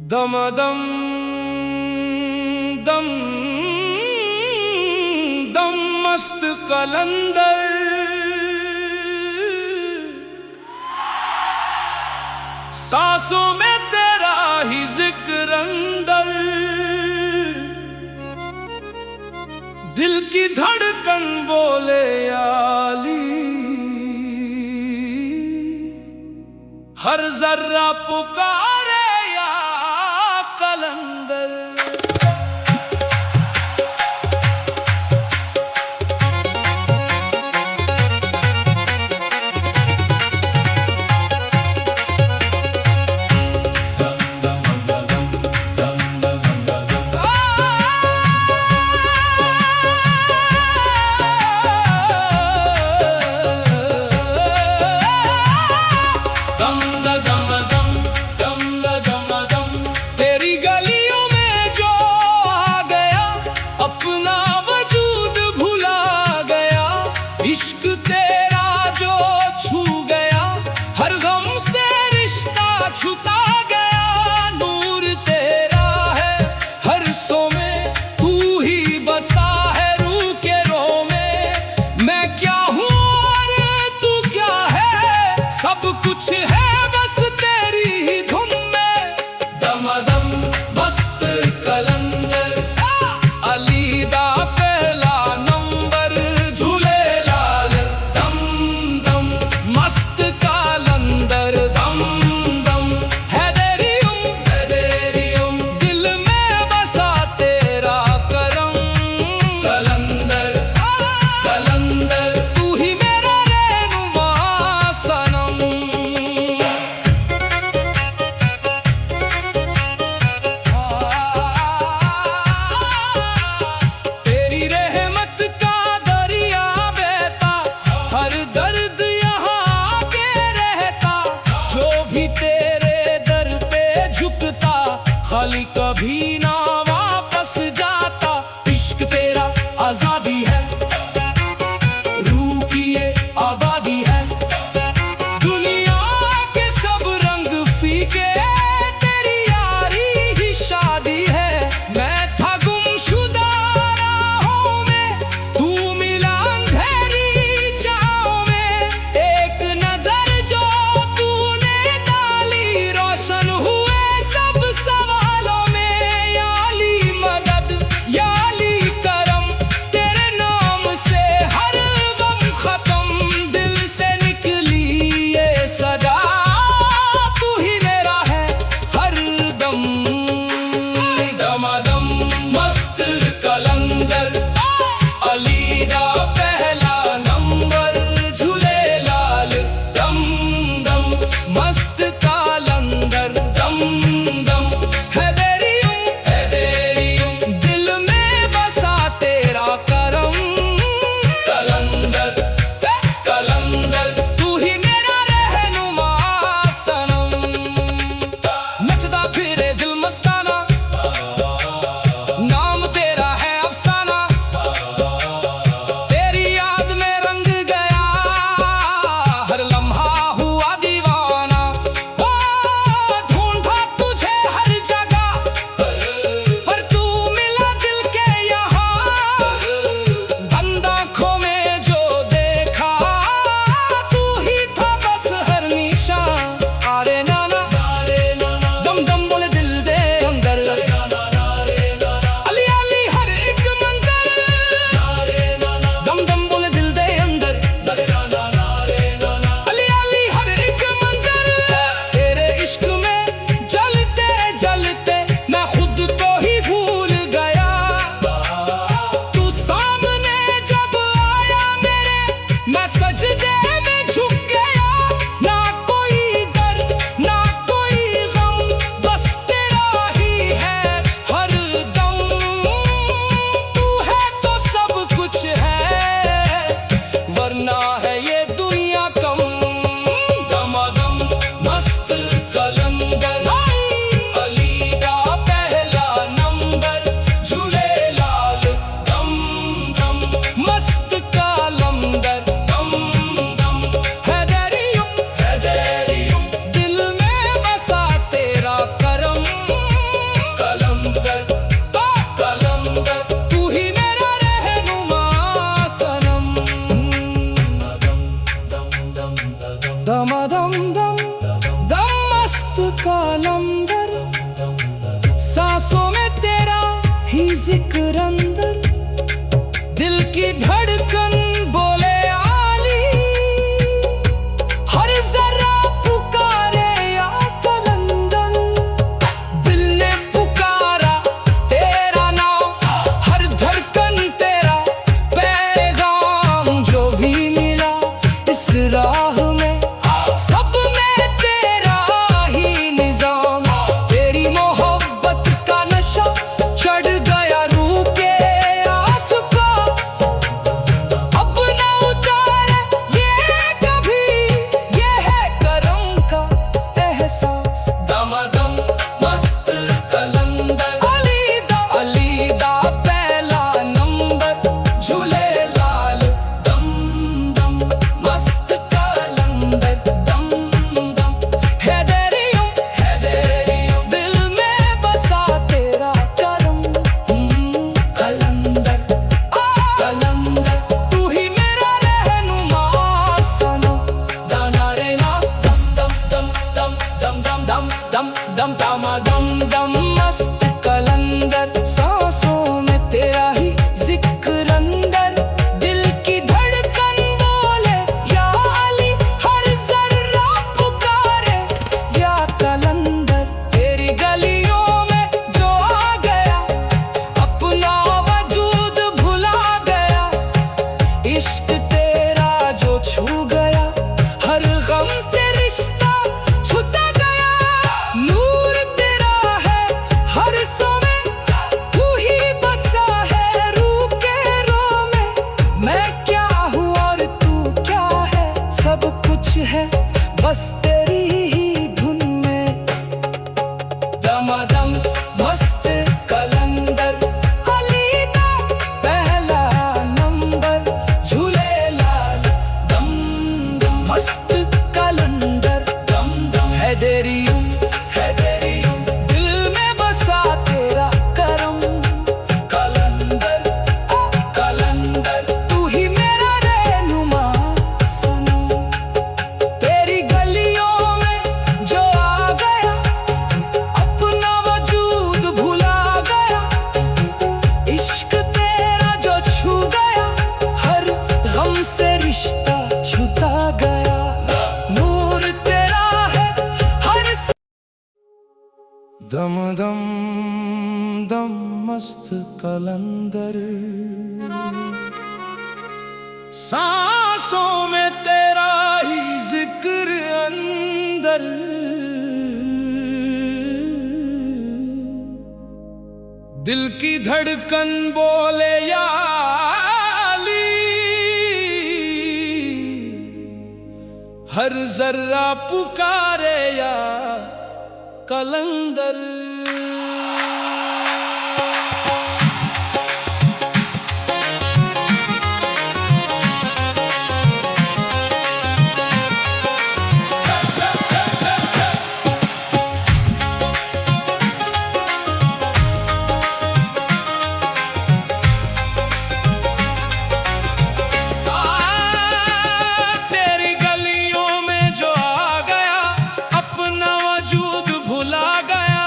दमदम दम दम मस्त कलंदर, सांसों में तेरा ही जिक्र अंदर। दिल की धड़कन बोले आली, हर जर्रा पुकारे या कलंदर। इश्क तेरा जो छू गया, हर गम से रिश्ता छुटा गया। नूर तेरा है हर सो में, तू ही बसा है रूह के रो में। मैं क्या हूँ और तू क्या है, सब कुछ है बस तेरी ही धुन में। दमदम मस्त कलंदर, अली दा पहला नंबर। झूले मस्त कालंदर, दम दम मस्त कलंदर, सांसों में तेरा ही जिक्र अंदर, दिल की धड़कन बोले आली, हर जरा पुकारे या कलंदर। दिल ने पुकारा तेरा नाम, हर धड़कन तेरा पैगाम, जो भी मिला इस राह में सब में तेरा ही निजाम। तेरी मोहब्बत का नशा चढ़ गया रूह के आस-पास, अब न उतारे ये कभी, ये है करम का एहसास। दमादम मस्त कलंदर, अलीदा पहला नंबर, झूले लाल दम दम मस्त कलंदर, दम दम हैदरियम दिल में बसा तेरा करम। कलंदर कलंदर तू ही मेरा रहनुमा सनम, दाना रे ना दम दम दम दम दम दम दम दम दम दम दम मस्त कलंदर, सांसों में तेरा ही जिक्र अंदर, दिल की धड़कन बोले या अली, हर जर्रा पुकारे या कलंदर। तेरी गलियों में जो आ गया अपना वजूद भुला गया, इश्क तेरा जो छू गया हर गम से रिश्ता छूटा गया। नूर तेरा है हर सो में, तू ही बसा है रूह के रो में। मैं क्या हूँ और तू क्या है, सब कुछ है बस तेरी ही धुन में। दमादम मस्त कलंदर, अलीदा पहला नंबर, झूले लाल दम दम मस्त कलंदर, दम दम हैदरियम दिल में बसा तेरा करम। कलंदर कलंदर तू ही मेरा रहनुमा सनम, तेरी गलियों में जो आ गया अपना वजूद भुला गया, इश्क तेरा जो छू गया हर गम से रिश्ता छूटा गया। नूर तेरा है हर दम दम दम मस्त कलंदर, सांसों में तेरा ही जिक्र अंदर, दिल की धड़कन बोले या अली, हर जर्रा पुकारे या कलंदर। तेरी गलियों में जो आ गया अपना वजूद भुला गया,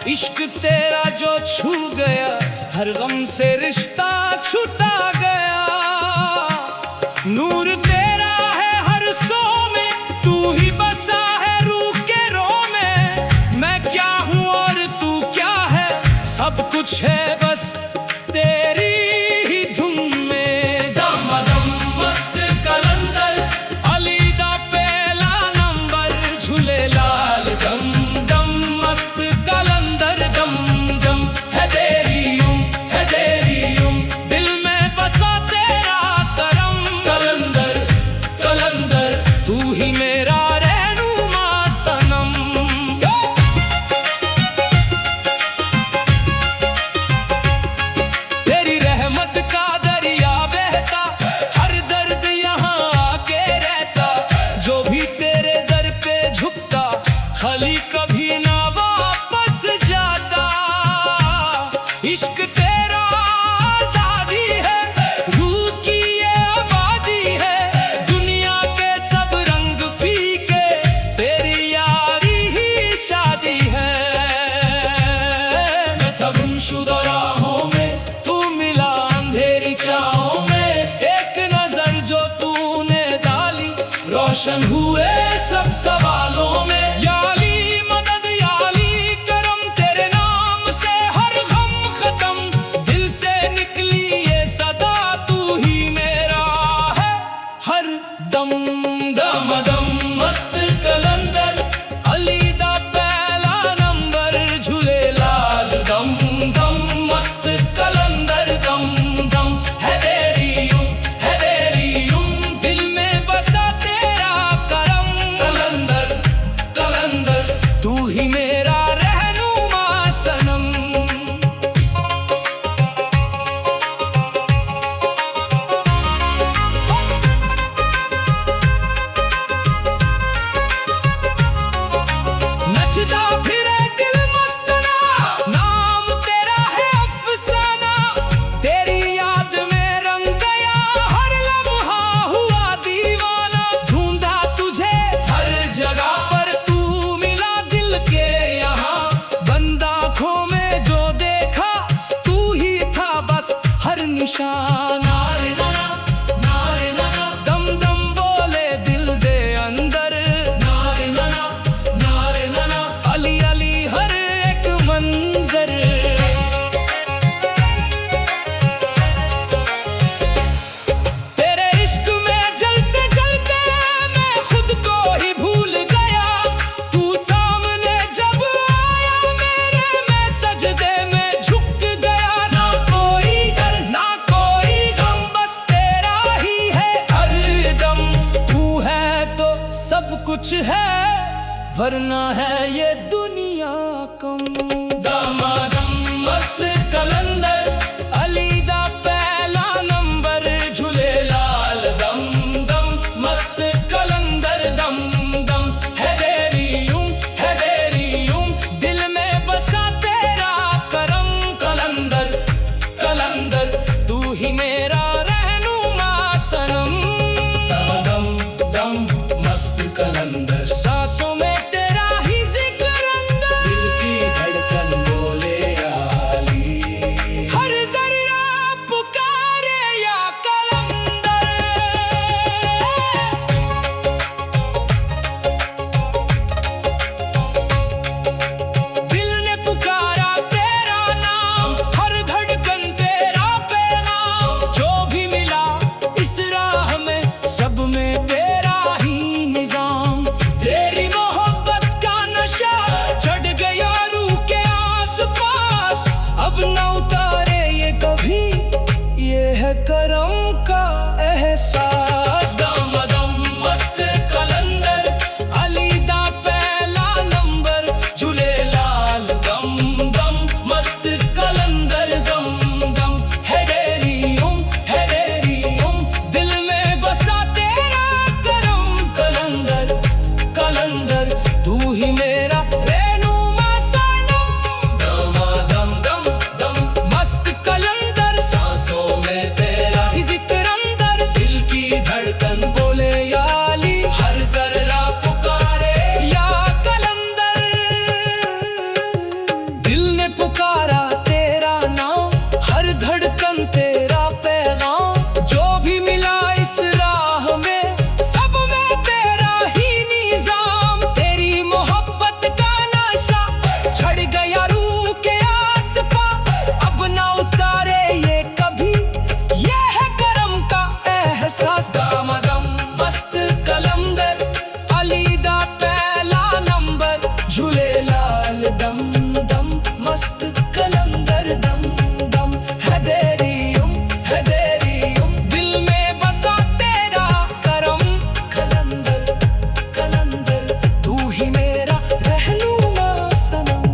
इश्क तेरा जो छू गया हर गम से रिश्ता छूटा गया। नूर तेरा है हर सो में, तू ही बसा है रूह के रो में। मैं क्या हूँ और तू क्या है, सब कुछ है बस तेरी ही धुन में। दमादम मस्त कलंदर, अलीदा पहला नंबर, झूले लाल दम दम मस्त कलंदर, दम दम हैदरियम दिल में बसा तेरा करम। कलंदर कलंदर तू ही मेरा रहनुमा सनम। तेरी रहमत का दरिया बहता, हर दर्द यहाँ आके रहता, जो भी तेरे दर पे झुकता खाली कभी ना वापस जाता। इश्क तेरा आजादी है, रूह की ये आबादी है, दुनिया के सब रंग फीके तेरी यारी ही नाचता फिरे दिल मस्त ना, नाम तेरा है अफसाना। तेरी याद में रंग गया हर लम्हा, हुआ दीवाना। ढूंढा तुझे हर जगह पर तू मिला दिल के यहाँ। बंद आँखों में जो देखा तू ही था बस हर निशान। नारे नाना नारे नाना, दम दम बोले दिल दे अंदर। नारे नाना नारे नाना, अली अली हर एक मंजर। तेरे इश्क में जलते जलते मैं खुद को ही भूल गया। तू सामने जब आया मेरे, मैं सजदे में झुक गया। ना कोई डर ना कोई गम, बस तेरा ही है हर दम। तू है तो सब कुछ है, वरना है ये दुनिया कम। दमादम मस्त कलंदर, अली दा पहला नंबर। झूले लाल दम दम मस्त कलंदर। दम दम है तेरी दिल में बसा तेरा करम। कलंदर कलंदर तू ही मेरा रहनुमा सनम। दम दम मस्त कलंदर, सांसों में तेरा ही जिक्र अंदर। दिल की धड़कन बोले आली, हर जर्रा पुकारे या कलंदर। दिल ने पुकारा तेरा नाम, हर धड़कन तेरा पैगाम। जो भी मिला इस राह में, सब में तेरा ही निजाम। तेरी मोहब्बत का नशा चढ़ गया रूह के आस पास। अब न उतारे ये कभी, ये है करम का एहसास। दम दम मस्त कलंदर, अली दा पहला नंबर। झूले लाल दम दम मस्त कलंदर। दम दम है तेरी दिल में बसा तेरा करम। कलंदर कलंदर तू ही मेरा रहनुमा सनम। दम दम दम मस्त कलंदर, सांसों में तेरा ही जिक्र अंदर। दिल की धड़कन बोले या अली, हर जर्रा पुकारे या कलंदर। दिल ने पुकारा तेरा नाम, हर धड़कन तेरा पैगाम। जो भी मिला इस राह में, सब में तेरा ही निजाम। तेरी मोहब्बत का नशा चढ़ गया रूह के आस पास। अब ना उतारे ये कभी, ये है करम का एहसास। दामदम मस्त कलंदर, अली दा पहला नंबर। झूले लाल दम दम मस्त कलंदर। दम दम है तेरी दिल में बसा तेरा करम। कलंदर कलंदर तू ही मेरा रहनुमा सनम।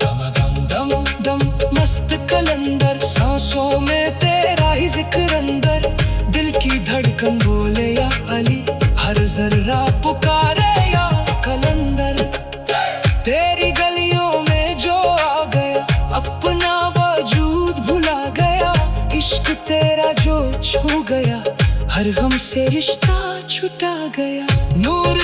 दम दम दम दम मस्त कलंदर, सांसों में तेरा ही जिक्र अंदर। दिल की धड़कन बोले या अली, हर जर्रा पुकारे या कलंदर। तेरी गलियों में जो आ गया, अपना वजूद भुला गया। इश्क तेरा जो छू गया, हर गम से रिश्ता छुटा गया। नूर